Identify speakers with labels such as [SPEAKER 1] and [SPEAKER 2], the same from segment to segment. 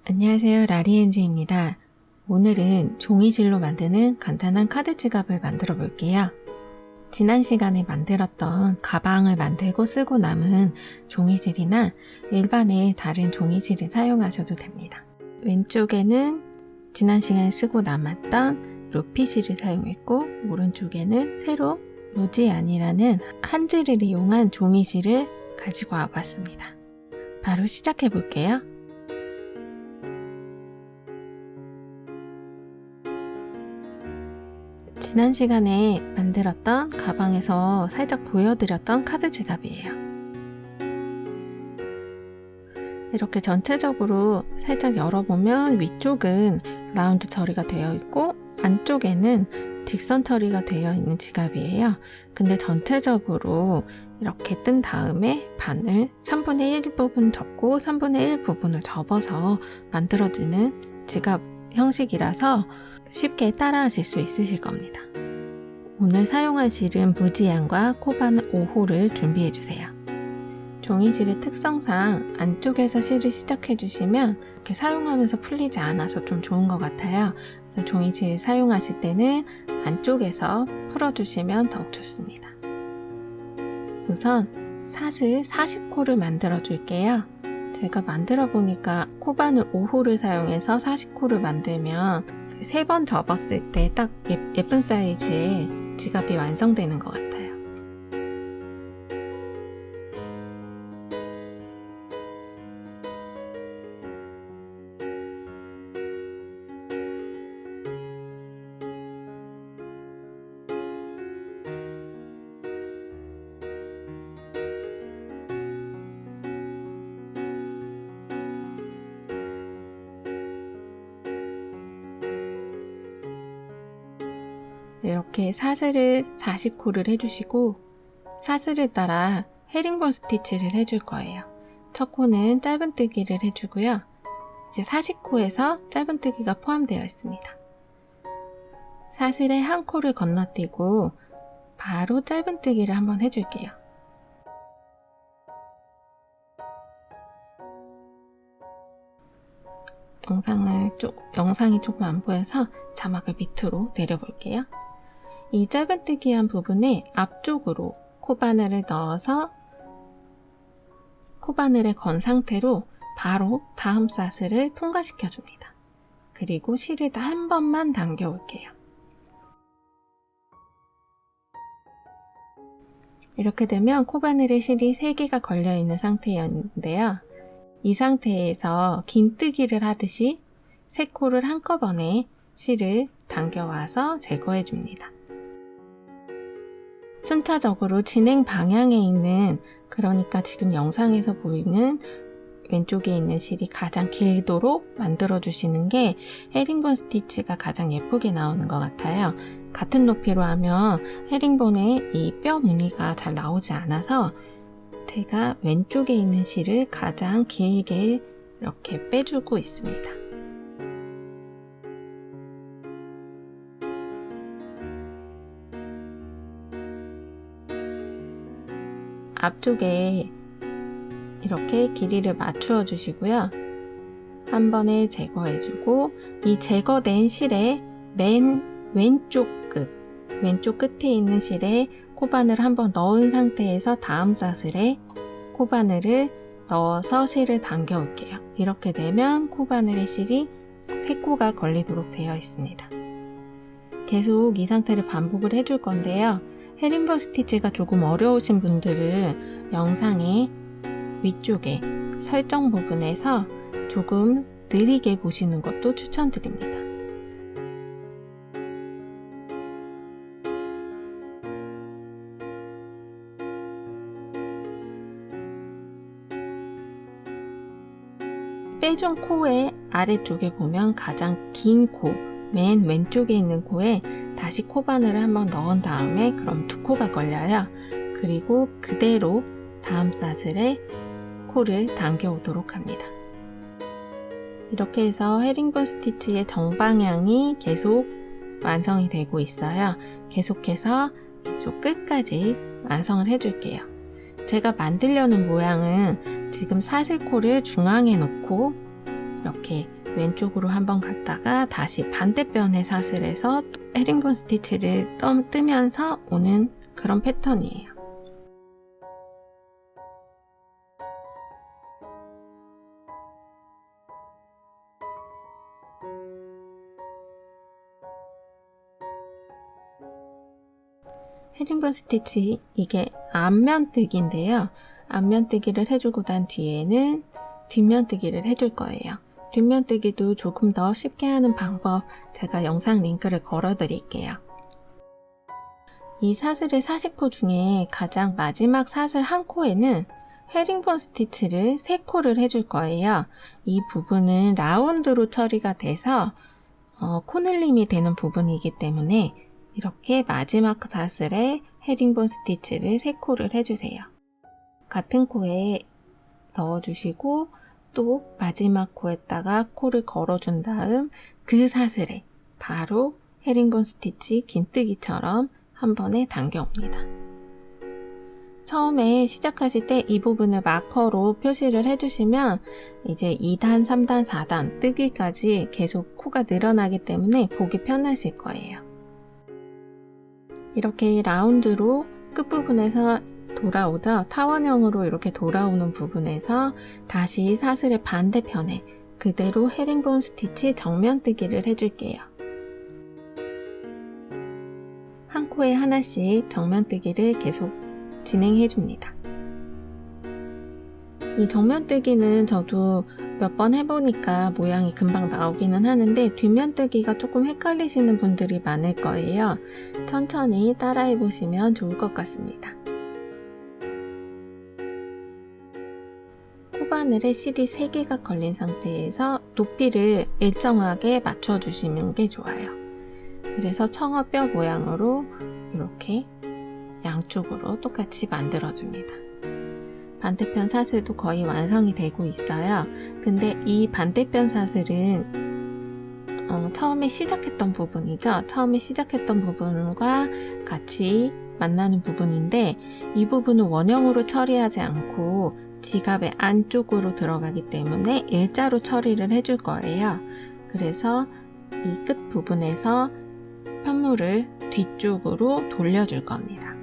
[SPEAKER 1] 안녕하세요, 라리엔지입니다. 오늘은 종이실로 만드는 간단한 카드 지갑을 만들어 볼게요. 지난 시간에 만들었던 가방을 만들고 쓰고 남은 종이실이나 일반의 다른 종이실을 사용하셔도 됩니다. 왼쪽에는 지난 시간에 쓰고 남았던 루피실을 사용했고, 오른쪽에는 새로 무지안이라는 한지를 이용한 종이실을 가지고 와봤습니다. 바로 시작해 볼게요. 지난 시간에 만들었던 가방에서 살짝 보여드렸던 카드 지갑이에요. 이렇게 전체적으로 살짝 열어보면 위쪽은 라운드 처리가 되어 있고 안쪽에는 직선 처리가 되어 있는 지갑이에요. 근데 전체적으로 이렇게 뜬 다음에 반을 3분의 1 부분 접고 3분의 1 부분을 접어서 만들어지는 지갑 형식이라서 쉽게 따라하실 수 있으실 겁니다. 오늘 사용할 실은 무지안과 코바늘 5호를 준비해주세요. 종이실의 특성상 안쪽에서 실을 시작해주시면 이렇게 사용하면서 풀리지 않아서 좀 좋은 것 같아요. 그래서 종이실 사용하실 때는 안쪽에서 풀어주시면 더욱 좋습니다. 우선 사슬 40코를 만들어 줄게요. 제가 만들어 보니까 코바늘 5호를 사용해서 40코를 만들면 3번 접었을 때 딱 예쁜 사이즈의 지갑이 완성되는 것 같아요. 이렇게 사슬을 40코를 해주시고 사슬을 따라 헤링본 스티치를 해줄 거예요. 첫 코는 짧은뜨기를 해주고요. 이제 40코에서 짧은뜨기가 포함되어 있습니다. 사슬의 한 코를 건너뛰고 바로 짧은뜨기를 한번 해줄게요. 영상이 조금 안 보여서 자막을 밑으로 내려볼게요. 이 짧은뜨기한 부분에 앞쪽으로 코바늘을 넣어서 코바늘에 건 상태로 바로 다음 사슬을 통과시켜 줍니다. 그리고 실을 한 번만 당겨 올게요. 이렇게 되면 코바늘에 실이 3개가 걸려 있는 상태였는데요. 이 상태에서 긴뜨기를 하듯이 3코를 한꺼번에 실을 당겨와서 제거해 줍니다. 순차적으로 진행 방향에 있는, 그러니까 지금 영상에서 보이는 왼쪽에 있는 실이 가장 길도록 만들어 주시는 게 헤링본 스티치가 가장 예쁘게 나오는 것 같아요. 같은 높이로 하면 헤링본에 이 뼈 무늬가 잘 나오지 않아서 제가 왼쪽에 있는 실을 가장 길게 이렇게 빼주고 있습니다. 앞쪽에 이렇게 길이를 맞추어 주시고요. 한 번에 제거해 주고 이 제거된 실의 맨 왼쪽 끝에 있는 실에 코바늘을 한번 넣은 상태에서 다음 사슬에 코바늘을 넣어서 실을 당겨 올게요. 이렇게 되면 코바늘의 실이 3코가 걸리도록 되어 있습니다. 계속 이 상태를 반복을 해줄 건데요. 헤링본 스티치가 조금 어려우신 분들은 영상의 위쪽에 설정 부분에서 조금 느리게 보시는 것도 추천드립니다. 빼준 코의 아래쪽에 보면 가장 긴 코, 맨 왼쪽에 있는 코에 다시 코바늘을 한번 넣은 다음에 그럼 2코가 걸려요. 그리고 그대로 다음 사슬에 코를 당겨 오도록 합니다. 이렇게 해서 헤링본 스티치의 정방향이 계속 완성이 되고 있어요. 계속해서 이쪽 끝까지 완성을 해줄게요. 제가 만들려는 모양은 지금 사슬코를 중앙에 놓고 이렇게 왼쪽으로 한번 갔다가 다시 반대편에 사슬해서 헤링본 스티치를 뜨면서 오는 그런 패턴이에요. 헤링본 스티치, 이게 앞면뜨기인데요. 앞면뜨기를 해주고 난 뒤에는 뒷면뜨기를 해줄 거예요. 뒷면뜨기도 조금 더 쉽게 하는 방법 제가 영상 링크를 걸어 드릴게요. 이 사슬의 40코 중에 가장 마지막 사슬 한 코에는 헤링본 스티치를 3코를 해줄 거예요. 이 부분은 라운드로 처리가 돼서 코늘림이 되는 부분이기 때문에 이렇게 마지막 사슬에 헤링본 스티치를 3코를 해주세요. 같은 코에 넣어주시고 또 마지막 코에다가 코를 걸어준 다음 그 사슬에 바로 헤링본 스티치 긴뜨기처럼 한 번에 당겨옵니다. 처음에 시작하실 때 이 부분을 마커로 표시를 해주시면 이제 2단, 3단, 4단 뜨기까지 계속 코가 늘어나기 때문에 보기 편하실 거예요. 이렇게 라운드로 끝부분에서 돌아오죠. 타원형으로 이렇게 돌아오는 부분에서 다시 사슬의 반대편에 그대로 헤링본 스티치 정면뜨기를 해줄게요. 한 코에 하나씩 정면뜨기를 계속 진행해 줍니다. 이 정면뜨기는 저도 몇 번 해보니까 모양이 금방 나오기는 하는데 뒷면뜨기가 조금 헷갈리시는 분들이 많을 거예요. 천천히 따라해 보시면 좋을 것 같습니다. 코바늘에 실이 3개가 걸린 상태에서 높이를 일정하게 맞춰주시는 게 좋아요. 그래서 청어뼈 모양으로 이렇게 양쪽으로 똑같이 만들어줍니다. 반대편 사슬도 거의 완성이 되고 있어요. 근데 이 반대편 사슬은 처음에 시작했던 부분이죠. 처음에 시작했던 부분과 같이 만나는 부분인데 이 부분은 원형으로 처리하지 않고 지갑의 안쪽으로 들어가기 때문에 일자로 처리를 해줄 거예요. 그래서 이 끝 부분에서 편물을 뒤쪽으로 돌려줄 겁니다.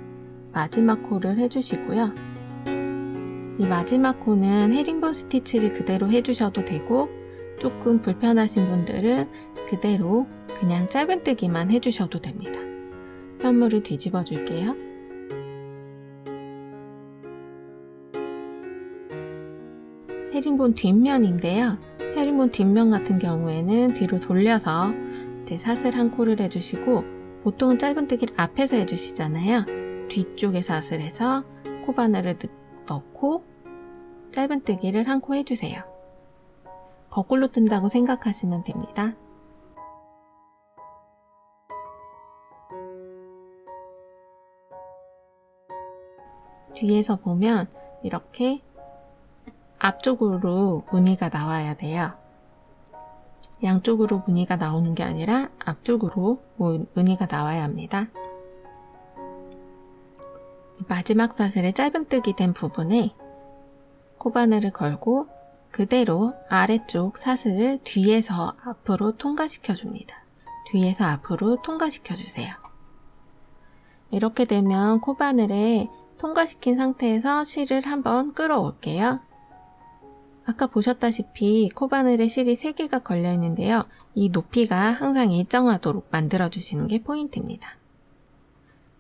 [SPEAKER 1] 마지막 코를 해주시고요. 이 마지막 코는 헤링본 스티치를 그대로 해주셔도 되고 조금 불편하신 분들은 그대로 그냥 짧은뜨기만 해주셔도 됩니다. 편물을 뒤집어 줄게요. 헤링본 뒷면인데요. 헤링본 뒷면 같은 경우에는 뒤로 돌려서 이제 사슬 한 코를 해주시고 보통은 짧은뜨기를 앞에서 해주시잖아요. 뒤쪽에 사슬해서 코바늘을 넣고 짧은뜨기를 한 코 해주세요. 거꾸로 뜬다고 생각하시면 됩니다. 뒤에서 보면 이렇게 앞쪽으로 무늬가 나와야 돼요. 양쪽으로 무늬가 나오는 게 아니라 앞쪽으로 무늬가 나와야 합니다. 마지막 사슬에 짧은뜨기 된 부분에 코바늘을 걸고 그대로 아래쪽 사슬을 뒤에서 앞으로 통과시켜 줍니다. 뒤에서 앞으로 통과시켜 주세요. 이렇게 되면 코바늘에 통과시킨 상태에서 실을 한번 끌어올게요. 아까 보셨다시피 코바늘에 실이 3개가 걸려 있는데요. 이 높이가 항상 일정하도록 만들어 주시는 게 포인트입니다.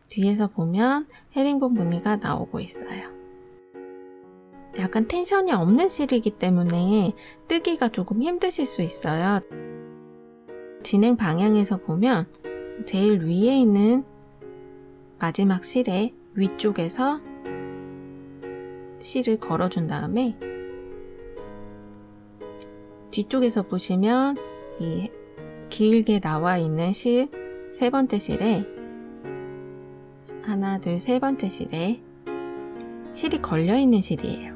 [SPEAKER 1] 뒤에서 보면 헤링본 무늬가 나오고 있어요. 약간 텐션이 없는 실이기 때문에 뜨기가 조금 힘드실 수 있어요. 진행 방향에서 보면 제일 위에 있는 마지막 실의 위쪽에서 실을 걸어준 다음에 뒤쪽에서 보시면 이 길게 나와 있는 실 3번째 실에 하나, 둘, 3번째 실에 실이 걸려 있는 실이에요.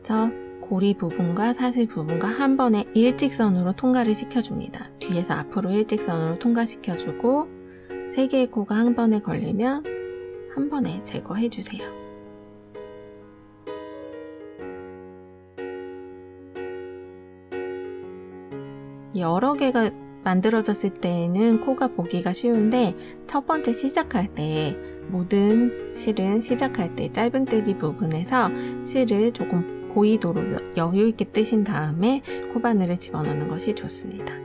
[SPEAKER 1] 그래서 고리 부분과 사슬 부분과 한 번에 일직선으로 통과를 시켜줍니다. 뒤에서 앞으로 일직선으로 통과시켜주고 3개의 코가 한 번에 걸리면 한 번에 제거해주세요. 여러 개가 만들어졌을 때에는 코가 보기가 쉬운데 첫 번째 시작할 때 모든 실은 시작할 때 짧은뜨기 부분에서 실을 조금 보이도록 여유 있게 뜨신 다음에 코바늘을 집어넣는 것이 좋습니다.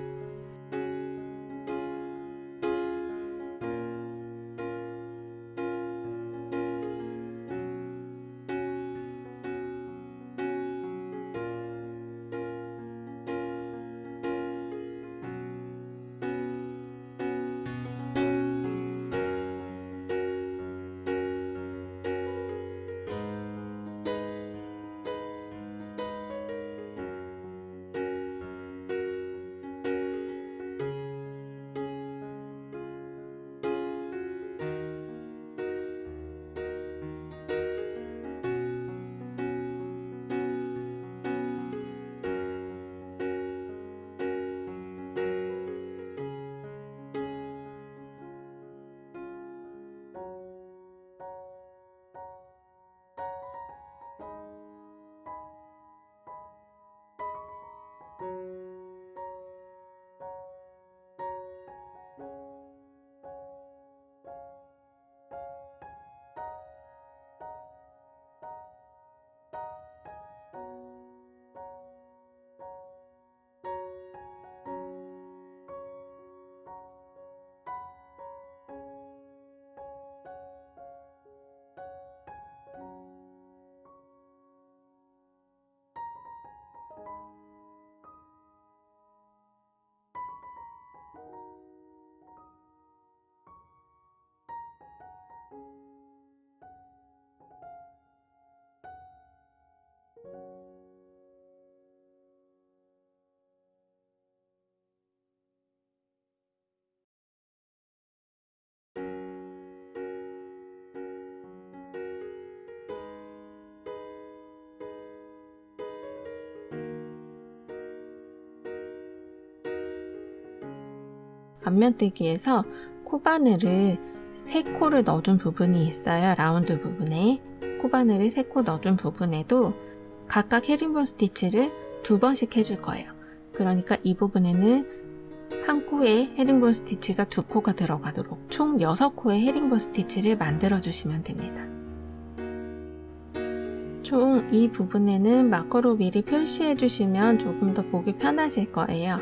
[SPEAKER 1] 앞면뜨기에서 코바늘을 3코를 넣어준 부분이 있어요. 라운드 부분에 코바늘을 3코 넣어준 부분에도 각각 헤링본 스티치를 2번씩 해줄 거예요. 그러니까 이 부분에는 한 코에 헤링본 스티치가 2코가 들어가도록 총 6코의 헤링본 스티치를 만들어 주시면 됩니다. 총 이 부분에는 마커로 미리 표시해 주시면 조금 더 보기 편하실 거예요.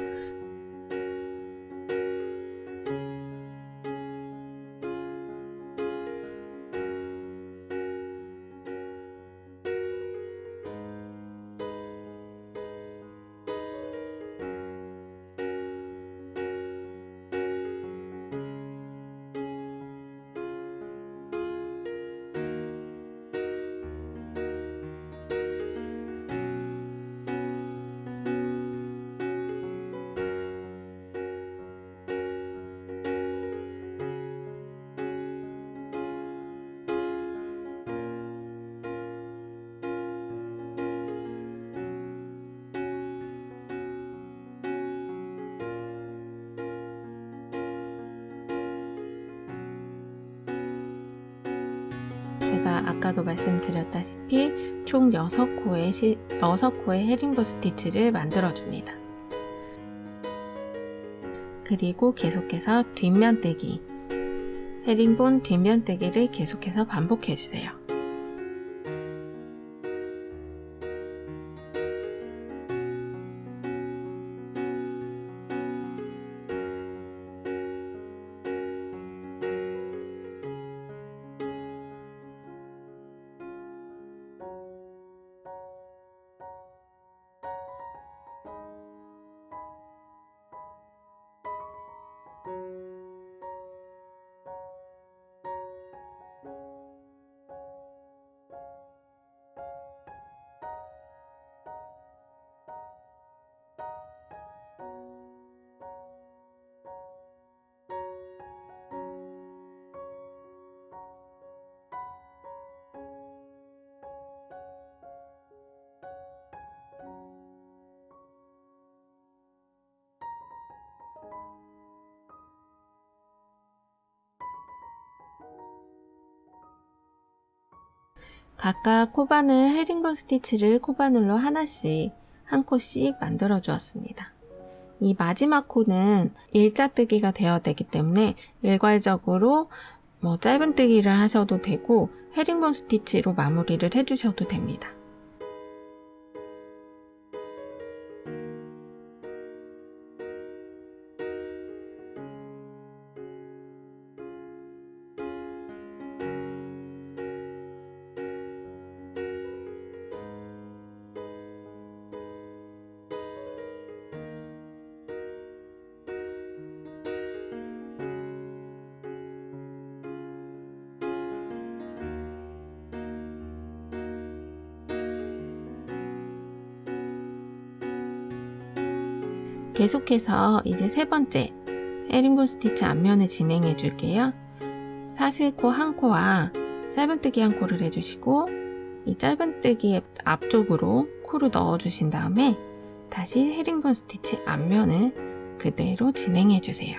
[SPEAKER 1] 제가 아까도 말씀드렸다시피 총 6코의 헤링본 스티치를 만들어줍니다. 그리고 계속해서 뒷면뜨기, 헤링본 뒷면뜨기를 계속해서 반복해주세요. 각각 헤링본 스티치를 코바늘로 하나씩 한 코씩 만들어 주었습니다. 이 마지막 코는 일자뜨기가 되어야 되기 때문에 일괄적으로 짧은뜨기를 하셔도 되고 헤링본 스티치로 마무리를 해주셔도 됩니다. 계속해서 이제 세 번째 헤링본 스티치 앞면을 진행해 줄게요. 사슬코 한 코와 짧은뜨기 한 코를 해주시고 이 짧은뜨기 앞쪽으로 코를 넣어 주신 다음에 다시 헤링본 스티치 앞면을 그대로 진행해 주세요.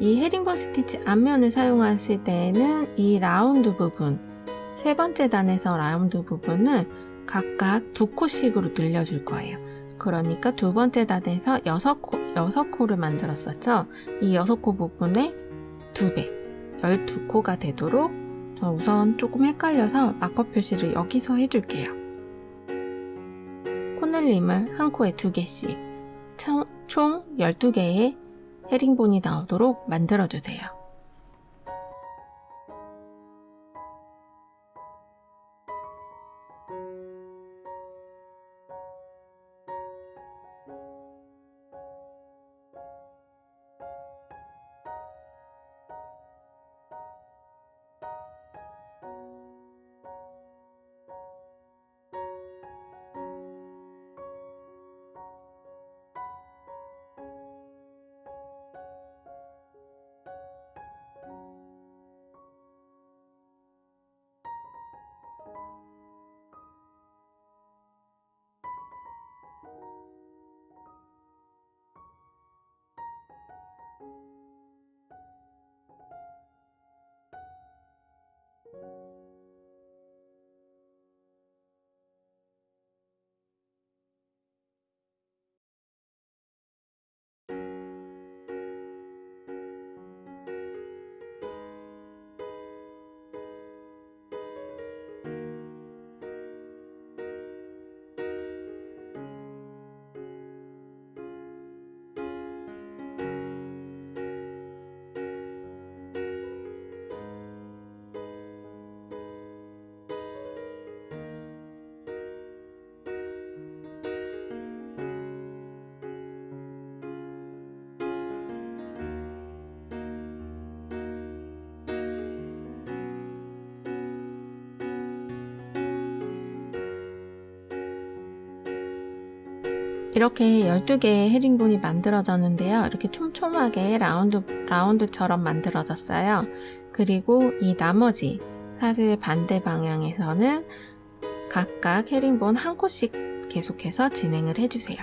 [SPEAKER 1] 이 헤링본 스티치 앞면을 사용하실 때에는 이 라운드 부분, 세 번째 단에서 라운드 부분을 각각 2코씩으로 늘려줄 거예요. 그러니까 두 번째 단에서 6코를 만들었었죠. 이 6코 부분의 2배, 12코가 되도록 저 우선 조금 헷갈려서 마커 표시를 여기서 해줄게요. 코늘림을 한 코에 2개씩, 총 12개의 헤링본이 나오도록 만들어주세요. 이렇게 12개의 헤링본이 만들어졌는데요. 이렇게 촘촘하게 라운드처럼 만들어졌어요. 그리고 이 나머지 사슬 반대 방향에서는 각각 헤링본 한 코씩 계속해서 진행을 해주세요.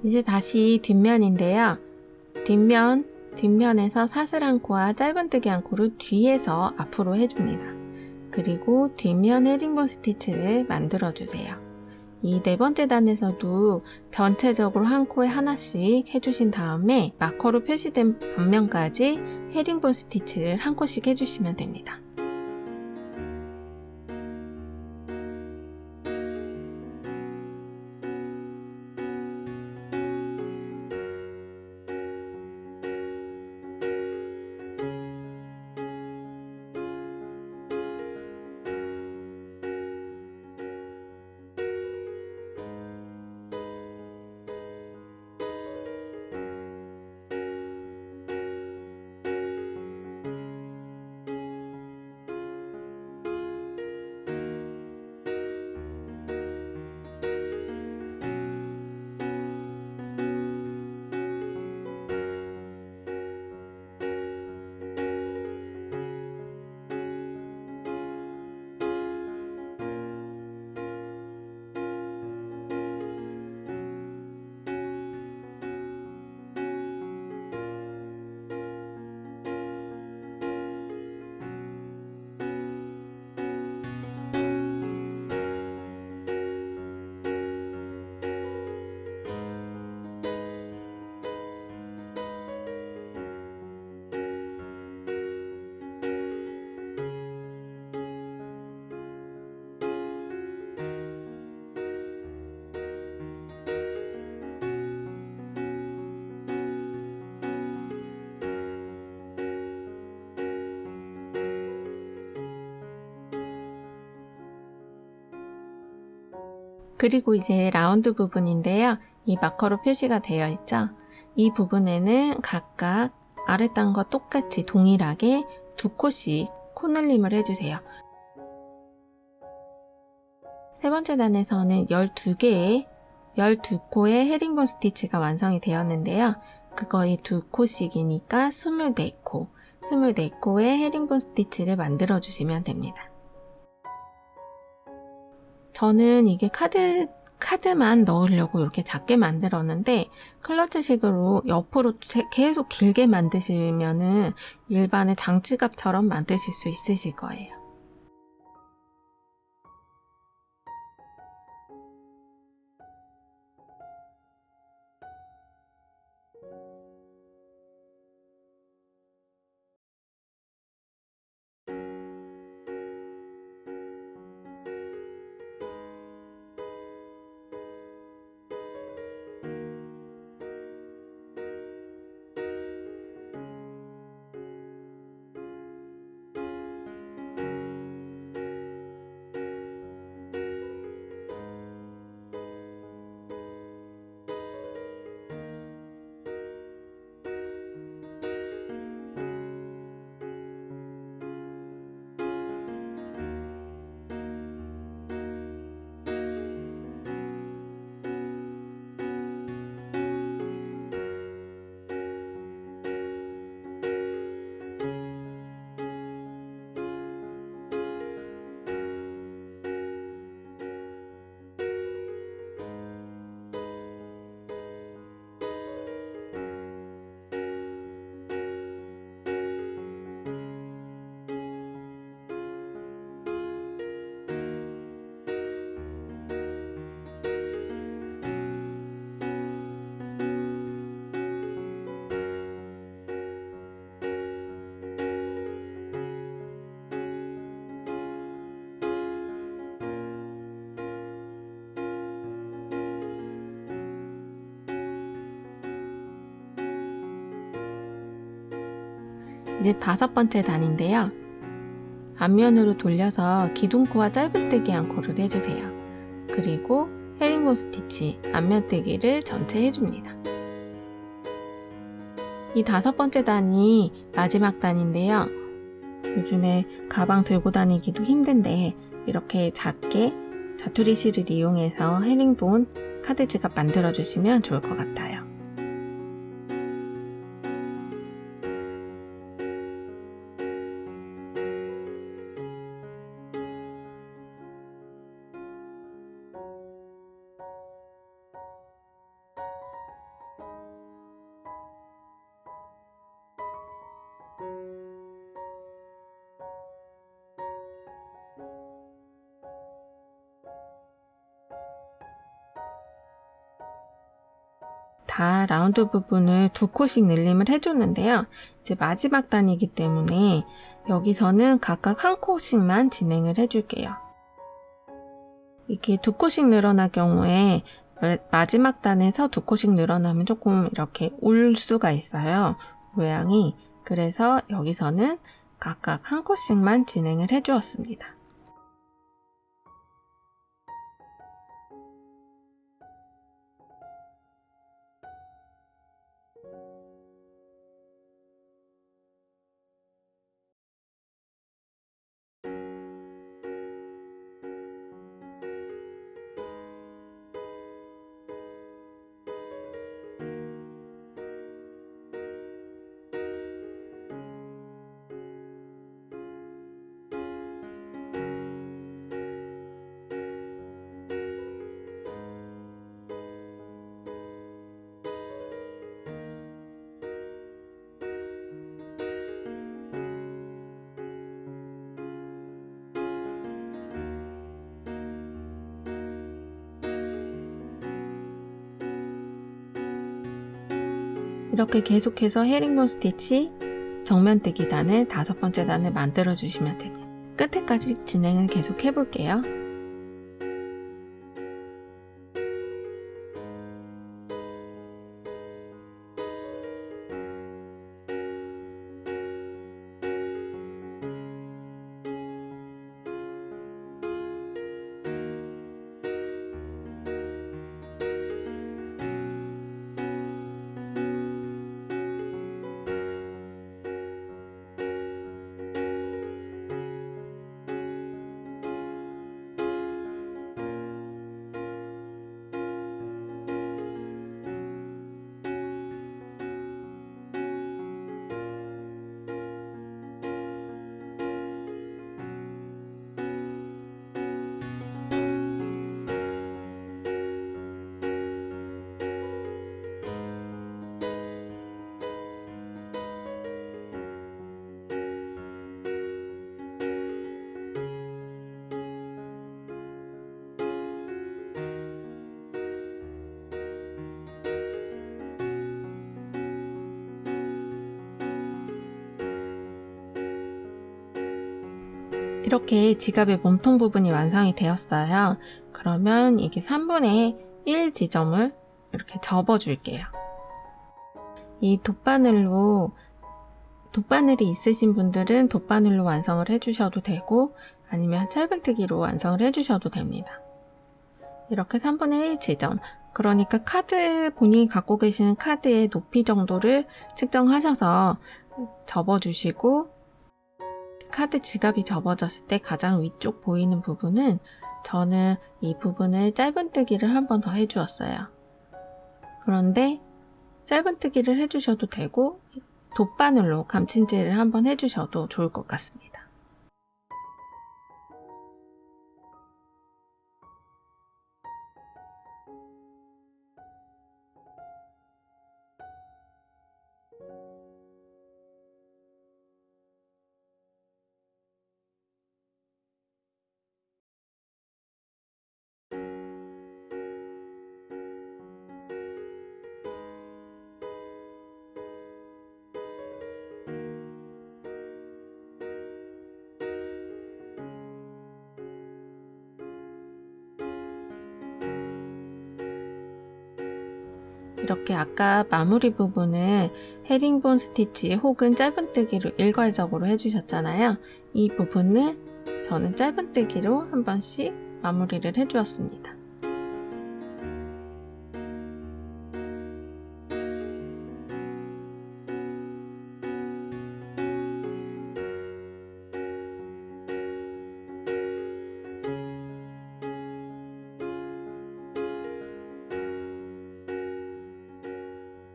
[SPEAKER 1] 이제 다시 뒷면인데요. 뒷면에서 사슬한 코와 짧은뜨기 한 코를 뒤에서 앞으로 해줍니다. 그리고 뒷면 헤링본 스티치를 만들어주세요. 이 네 번째 단에서도 전체적으로 한 코에 하나씩 해주신 다음에 마커로 표시된 앞면까지 헤링본 스티치를 한 코씩 해주시면 됩니다. 그리고 이제 라운드 부분인데요. 이 마커로 표시가 되어 있죠. 이 부분에는 각각 아랫단과 똑같이 동일하게 2코씩 코늘림을 해주세요. 세 번째 단에서는 12코의 헤링본 스티치가 완성이 되었는데요. 그거의 2코씩이니까 24코의 헤링본 스티치를 만들어 주시면 됩니다. 저는 이게 카드만 넣으려고 이렇게 작게 만들었는데 클러치식으로 옆으로 계속 길게 만드시면은 일반의 장치갑처럼 만드실 수 있으실 거예요. 이제 5번째 단인데요. 앞면으로 돌려서 기둥코와 짧은뜨기 한 코를 해주세요. 그리고 헤링본 스티치 앞면뜨기를 전체 해줍니다. 이 5번째 단이 마지막 단인데요. 요즘에 가방 들고 다니기도 힘든데 이렇게 작게 자투리 실을 이용해서 헤링본 카드 지갑 만들어 주시면 좋을 것 같아요. 다 라운드 부분을 2코씩 늘림을 해줬는데요. 이제 마지막 단이기 때문에 여기서는 각각 1코씩만 진행을 해줄게요. 이렇게 2코씩 늘어날 경우에 마지막 단에서 2코씩 늘어나면 조금 이렇게 울 수가 있어요. 모양이. 그래서 여기서는 각각 1코씩만 진행을 해주었습니다. 이렇게 계속해서 헤링본 스티치 정면뜨기 단을 5번째 단을 만들어 주시면 됩니다. 끝에까지 진행을 계속 해볼게요. 이렇게 지갑의 몸통 부분이 완성이 되었어요. 그러면 이게 3분의 1 지점을 이렇게 접어 줄게요. 이 돗바늘이 있으신 분들은 돗바늘로 완성을 해주셔도 되고 아니면 짧은뜨기로 완성을 해주셔도 됩니다. 이렇게 3분의 1 지점, 그러니까 본인이 갖고 계시는 카드의 높이 정도를 측정하셔서 접어주시고 카드 지갑이 접어졌을 때 가장 위쪽 보이는 부분은 저는 이 부분을 짧은뜨기를 한 번 더 해주었어요. 그런데 짧은뜨기를 해주셔도 되고 돗바늘로 감침질을 한번 해주셔도 좋을 것 같습니다. 이렇게 아까 마무리 부분을 헤링본 스티치 혹은 짧은뜨기로 일괄적으로 해주셨잖아요. 이 부분을 저는 짧은뜨기로 한 번씩 마무리를 해주었습니다.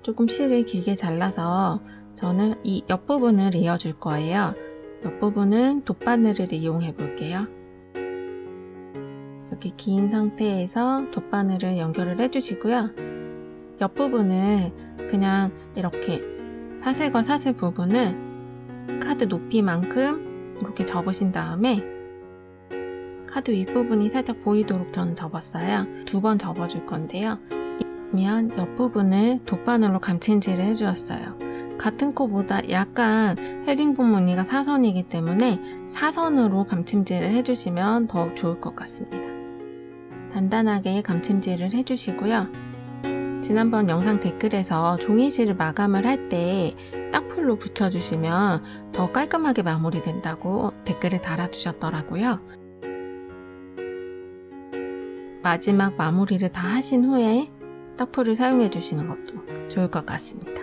[SPEAKER 1] 조금 실을 길게 잘라서 저는 이 옆부분을 이어줄 거예요. 옆부분은 돗바늘을 이용해 볼게요. 이렇게 긴 상태에서 돗바늘을 연결을 해주시고요. 옆부분을 그냥 이렇게 사슬과 사슬 부분을 카드 높이만큼 이렇게 접으신 다음에 카드 윗부분이 살짝 보이도록 저는 접었어요. 2번 접어줄 건데요. 그러면 옆부분을 돗바늘로 감침질을 해주었어요. 같은 코보다 약간 헤링본 무늬가 사선이기 때문에 사선으로 감침질을 해주시면 더 좋을 것 같습니다. 단단하게 감침질을 해주시고요. 지난번 영상 댓글에서 종이실을 마감을 할 때 딱풀로 붙여주시면 더 깔끔하게 마무리된다고 댓글을 달아주셨더라고요. 마지막 마무리를 다 하신 후에 딱풀을 사용해 주시는 것도 좋을 것 같습니다.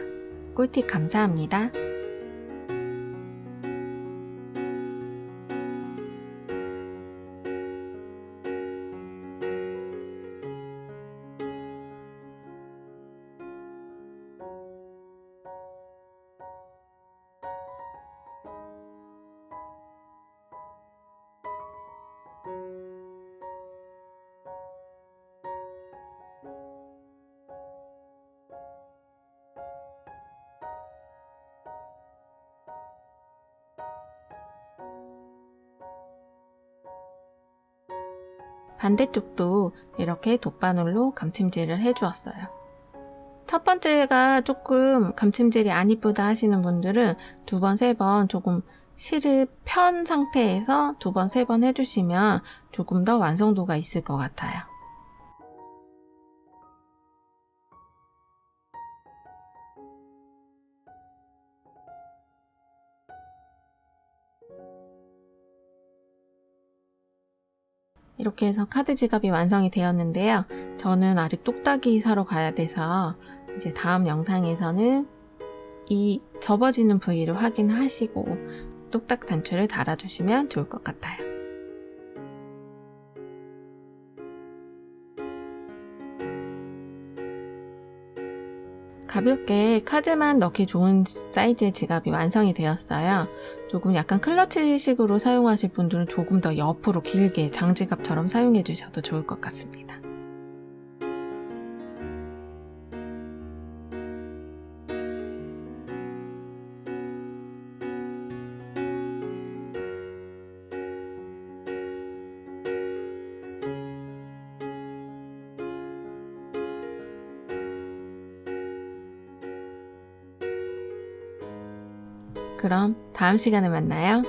[SPEAKER 1] 꿀팁 감사합니다. 반대쪽도 이렇게 돗바늘로 감침질을 해주었어요. 첫 번째가 조금 감침질이 안 이쁘다 하시는 분들은 2번, 3번 조금 실을 편 상태에서 2번, 3번 해주시면 조금 더 완성도가 있을 것 같아요. 이렇게 해서 카드 지갑이 완성이 되었는데요. 저는 아직 똑딱이 사러 가야 돼서 이제 다음 영상에서는 이 접어지는 부위를 확인하시고 똑딱 단추를 달아주시면 좋을 것 같아요. 가볍게 카드만 넣기 좋은 사이즈의 지갑이 완성이 되었어요. 조금 약간 클러치식으로 사용하실 분들은 조금 더 옆으로 길게 장지갑처럼 사용해 주셔도 좋을 것 같습니다. 그럼 다음 시간에 만나요.